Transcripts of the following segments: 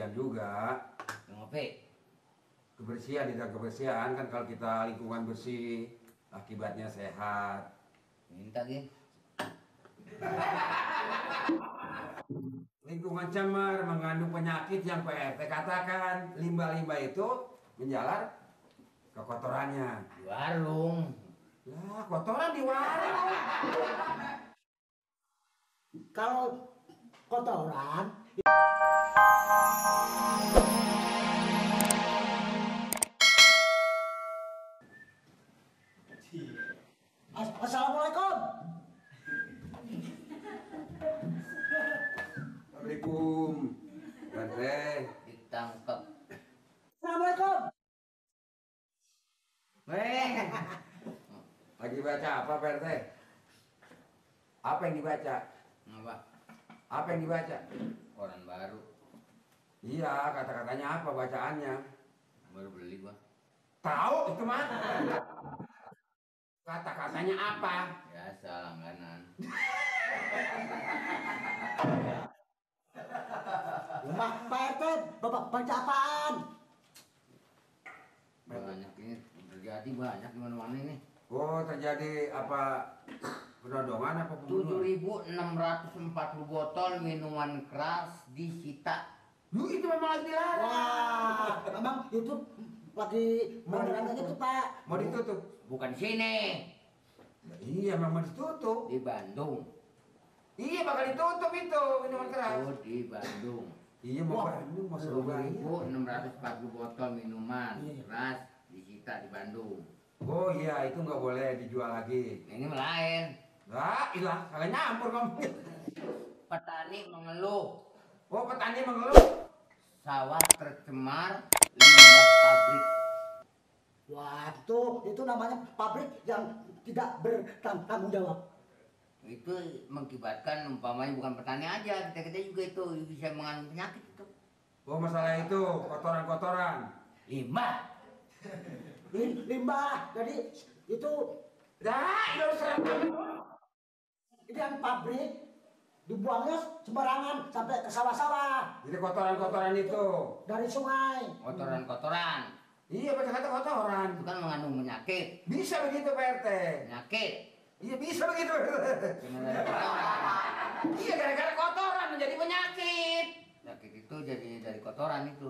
kebersihan juga. Ngopi. Kebersihan, tidak kebersihan kan kalau kita lingkungan bersih, akibatnya sehat. Minta Ki. Lingkungan cemar mengandung penyakit yang PRT katakan limbah-limbah itu menjalar ke kotorannya. Di warung. Lah, kotoran di warung. Kalau kotoran Assalamualaikum. Assalamualaikum. PRT. Ditangkap. Assalamualaikum. Weh. Lagi baca apa PRT? Apa yang dibaca? Apa? Apa yang dibaca? Koran baru. Iya, kata-katanya apa bacaannya? Baru beli gua. Tahu itu mah. Kata-katanya apa? Biasa langganan. Pak RT, Bapak baca apaan? Banyak ini terjadi banyak di mana-mana ini. Oh, terjadi apa? Penodongan apa pembunuhan? 7.640 botol minuman keras disita. Itu memang lagi dilarang. Wah, memang itu lagi beneran gitu Pak. Mau ditutup? Bukan sini, Ya, iya, memang ditutup. di Bandung. Iya, bakal ditutup itu minuman keras. Oh, di Bandung. Iya, mau Wah, Bandung, mau Surabaya. 7.640 botol minuman Iya. keras disita di Bandung. Oh iya, itu nggak boleh dijual lagi. Ini lain. Lah, ilah, kagak nyampur kamu. Petani mengeluh Oh, petani mengeluh. sawah tercemar limbah pabrik. Wah, itu namanya pabrik yang tidak bertanggung jawab. Itu mengakibatkan umpamanya bukan petani aja, kita juga itu bisa mengandung penyakit itu. Oh, masalah itu, kotoran-kotoran. Limbah. Limbah, jadi itu Dah, itu serem. yang pabrik dibuangnya sembarangan sampai ke sawah-sawah Jadi kotoran-kotoran itu. dari sungai. Kotoran-kotoran. Iya, kata-kata kotoran. Itu kan mengandung penyakit. Bisa begitu, PRT. Penyakit. Iya, bisa begitu. Karena dari kotoran. Iya, gara-gara kotoran menjadi penyakit. Penyakit itu jadi dari kotoran itu.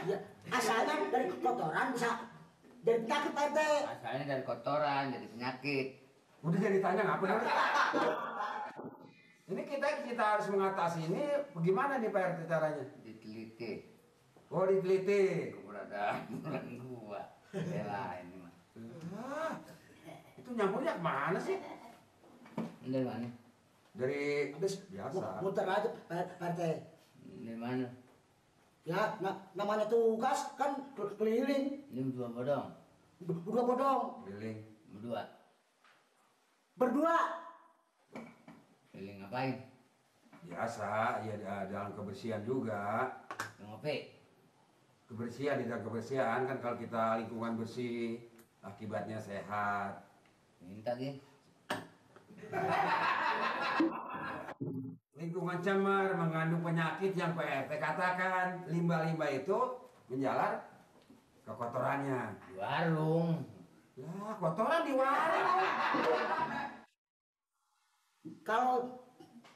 Ya, asalnya dari kotoran bisa jadi penyakit Pak RT. Asalnya dari kotoran jadi penyakit. Udah jadi tanya ngapa nih? Ini kita harus mengatasi ini bagaimana nih Pak RT caranya? Diteliti Oh, diteliti. keberadaan bulan gua. Bela ini mah. Ah, itu nyambungnya kemana sih? Ini dari mana? Habis Biasa. muter aja Pak RT. Dari mana? Ya, namanya tugas kan keliling, Ini berdua bodong. berdua bodong, Keliling. Berdua. berdua. Keliling ngapain? Biasa, ya dalam kebersihan juga. Ngopi. Kebersihan, tidak kebersihan kan kalau kita lingkungan bersih, akibatnya sehat. Minta Ki. Lingkungan cemar mengandung penyakit yang PRT katakan limbah-limbah itu menjalar ke kotorannya. Di warung. Lah, kotoran di warung. Kalau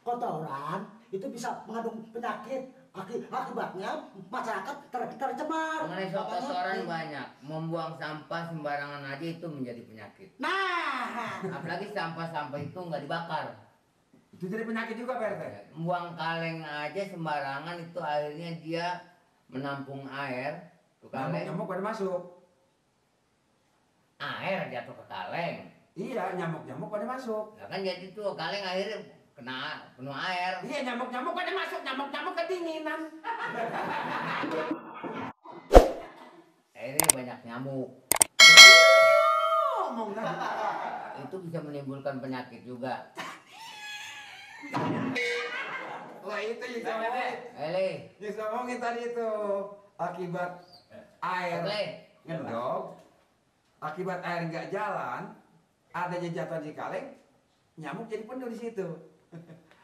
kotoran itu bisa mengandung penyakit, akibatnya masyarakat tercemar. Mengenai soal kotoran banyak. Membuang sampah sembarangan aja itu menjadi penyakit. Nah, Apalagi sampah-sampah itu nggak dibakar. Itu jadi penyakit juga PRT. Buang kaleng aja sembarangan itu akhirnya dia menampung air. Tuh kaleng. Nyamuk pada masuk. Air jatuh ke kaleng. Iya, nyamuk pada masuk. Nah kan jadi tuh kaleng akhirnya kena penuh air. Iya, nyamuk pada masuk, nyamuk kedinginan. Akhirnya banyak nyamuk. Ngomong kan. Itu bisa menimbulkan penyakit juga. Wah, itu yang saya ngomongin. Eli, Yang saya ngomongin tadi itu akibat air Eli. ngedok, akibat air nggak jalan, adanya jatuh di kaleng, nyamuk jadi penuh di situ.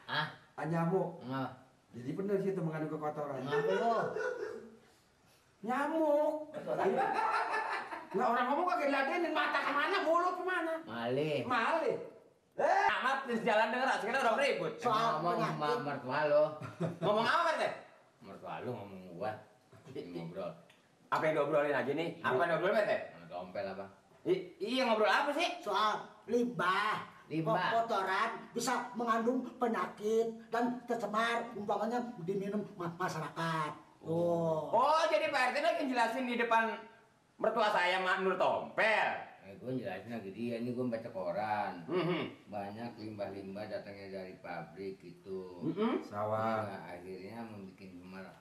Ah, Nyamuk. enggak. Jadi benar sih itu mengandung kekotoran. Kenapa lo? Nyamuk. Nah orang ngomong kagak diladenin, mata kemana, mulut kemana? Malih. Malih. Amat di jalan denger, sekarang udah ribut. Soal Ngomong sama penyakit. mertua lo. Ngomong apa Pak RT? Mertua lo ngomong gua. Ngobrol. Apa yang diobrolin aja nih? Apa yang diobrolin Pak RT? Dompel apa? Iya ngobrol apa sih? Soal limbah. Limbah. Kotoran bisa mengandung penyakit dan tercemar umpamanya diminum masyarakat. Oh jadi Pak RT lagi jelasin di depan mertua saya Mak Nur Tompel. Gue jelasin lagi dia, ini gue baca koran. Mhm. Banyak limbah-limbah datangnya dari pabrik gitu. Sawah. Nah, akhirnya membuat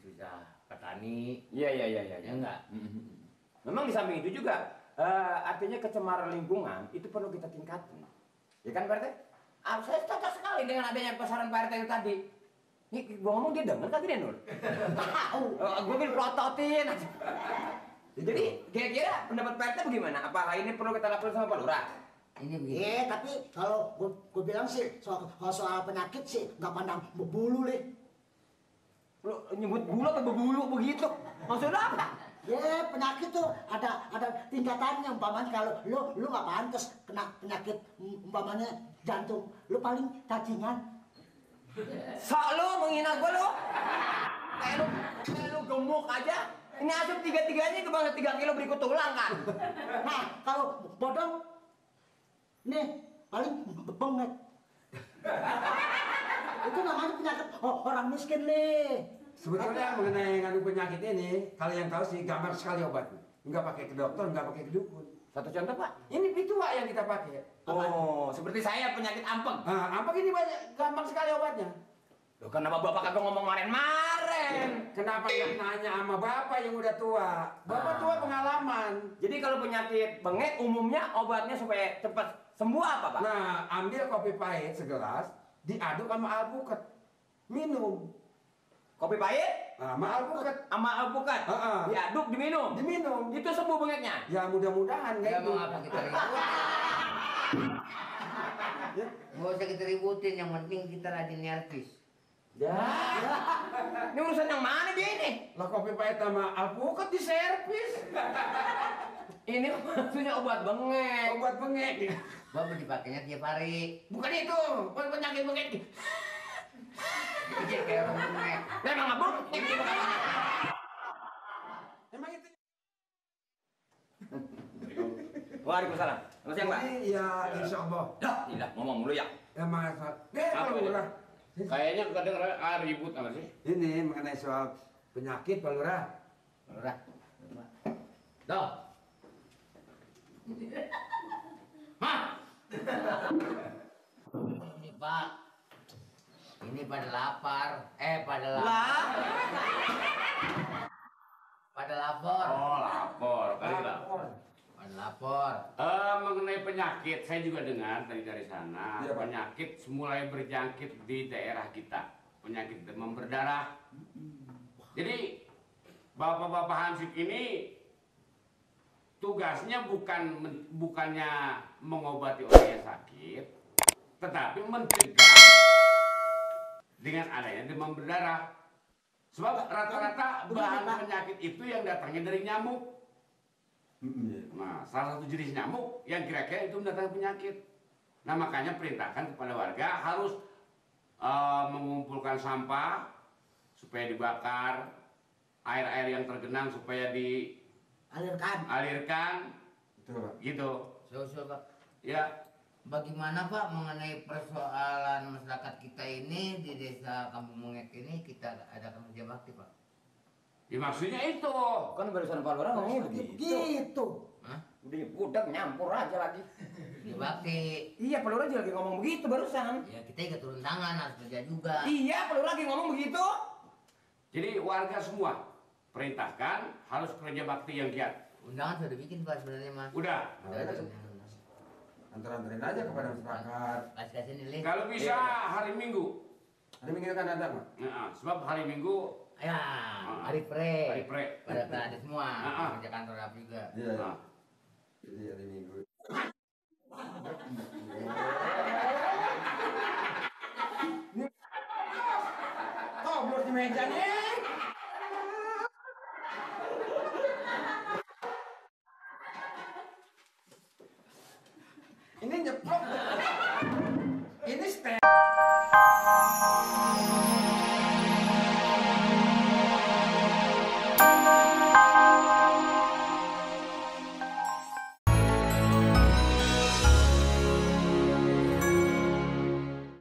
susah petani. Iya. Ya enggak? Memang di samping itu juga artinya kecemaran lingkungan itu perlu kita tingkatin. Ya kan Pak RT? Saya cocok sekali dengan adanya pasaran Pak RT itu tadi. Nih gua ngomong dia denger kagak dia Nur? Tahu. Gue bikin prototin aja. Jadi kira-kira pendapat Pak RT bagaimana? Apa hal ini perlu kita laporin sama Pak Lurah? Ini begini. Tapi kalau gue bilang sih soal penyakit sih nggak pandang bulu nih. Lu nyebut bulu atau bebulu begitu? Maksudnya apa? Ya penyakit tuh ada tingkatannya umpamanya kalau lu nggak pantas kena penyakit umpamanya jantung, lu paling cacingan. Sok lu menghina gua lu. Kayak lu gemuk aja. Ini asup tiga-tiganya ke bawah 3 kilo berikut tulang kan. Nah kalau bodong nih paling bengek. Itu namanya penyakit orang miskin nih. Sebetulnya mengenai ngandung penyakit ini, kalau yang tahu sih gampang sekali obatnya. Enggak pakai ke dokter, enggak pakai ke dukun. Satu contoh Pak. Ini pitua yang kita pakai. Oh, seperti saya penyakit ampeng. Nah, apa ini banyak gampang sekali obatnya. Loh kenapa Bapak kagak ngomong maren-maren? Kenapa nggak nanya sama bapak yang udah tua? Bapak tua pengalaman. Jadi kalau penyakit bengek umumnya obatnya supaya cepat sembuh apa Pak? Nah, ambil kopi pahit segelas, diaduk sama alpukat, minum. Kopi pahit Sama alpukat, sama alpukat diaduk diminum. diminum. Itu sembuh bengeknya. Ya mudah-mudahan Ya kayak mau apa kita ributin? Nggak usah kita ributin, yang penting kita rajin nyervis. Ya. Ini urusan yang mana dia ini? Lah kopi pahit sama alpukat di servis. Ini maksudnya obat bengek. Obat bengek. Bapak dipakainya tiap hari. Bukan itu, bukan penyakit bengek. Dipikir kayak orang bengek. Memang nggak bengek. Emang itu. Waalaikumsalam. Selamat siang Pak. Ya, insya Allah. Dah, gila ngomong mulu ya. Emang Apa Pak ini? Lurah. Kayaknya kedengeran ribut apa sih? Ini mengenai soal penyakit Pak Lurah. Lurah. Doh. Hah? Ini Pak. Ini pada lapar. Pada lapar. Lah. Pada lapor. Oh, lapor kali lah. Pada lapor. Mengenai penyakit, saya juga dengar dari sana. Iya, Pak. Penyakit mulai berjangkit di daerah kita. Penyakit demam berdarah. Jadi Bapak-bapak Hansip ini tugasnya bukannya mengobati orang yang sakit, tetapi mencegah dengan adanya demam berdarah. Sebab rata-rata bahan penyakit itu yang datangnya dari nyamuk. Nah, salah satu jenis nyamuk yang kira-kira itu mendatangkan penyakit. Nah, makanya perintahkan kepada warga harus mengumpulkan sampah supaya dibakar, air-air yang tergenang supaya dialirkan, Betul, Pak. gitu. So, Pak. Ya, Bagaimana Pak mengenai persoalan masyarakat kita ini di desa Kampung Mengek ini kita adakan kerja bakti Pak? ya maksudnya itu. Kan barusan Pak Lurah ngomongnya begitu. Gitu. Hah? Udah budak nyampur aja lagi. Kerja bakti. Iya Pak Lurah juga lagi ngomong begitu barusan. Ya kita ikut turun tangan harus kerja juga. Iya Pak Lurah lagi ngomong begitu. Jadi warga semua perintahkan harus kerja bakti yang giat. Undangan sudah bikin Pak sebenarnya Mas. Udah. Antar-antarin aja kepada masyarakat. Kasih nih link. Kalau bisa hari Minggu. Hari Minggu kan ada, Pak. Nah, sebab hari Minggu Ya, hari pre. hari pre. Pada ada semua. Ah. Kerja kantor apa juga. Iya, iya. Nah, Jadi hari Minggu. meja nih.